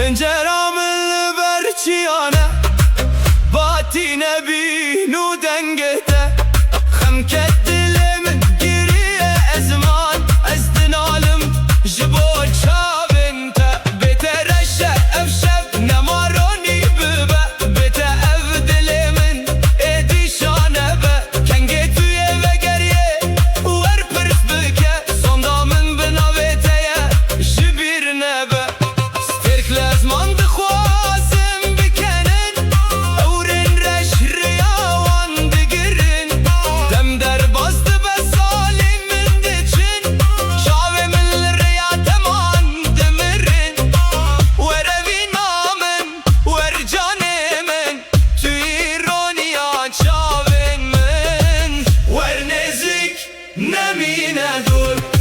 Penceramın berçiyane Batine binu dengete Xemket dilimin giriye ezman Ezdin alim jibo çavinte Bete reşe evşev nemaroni bibe Bete ev dilimin edişane be Kenge tüye ve geriye Ver pırs bike Sondamın binaveteye Jibirine be Sterk lezman dıkhwazim bikenin Evrin reş riyavan digirin Dem derbazdı be salimin diçin Çavemin riyateman demirin Ver evinamin, ver canimin Tüironiya çavemin Ver nezik nemine dur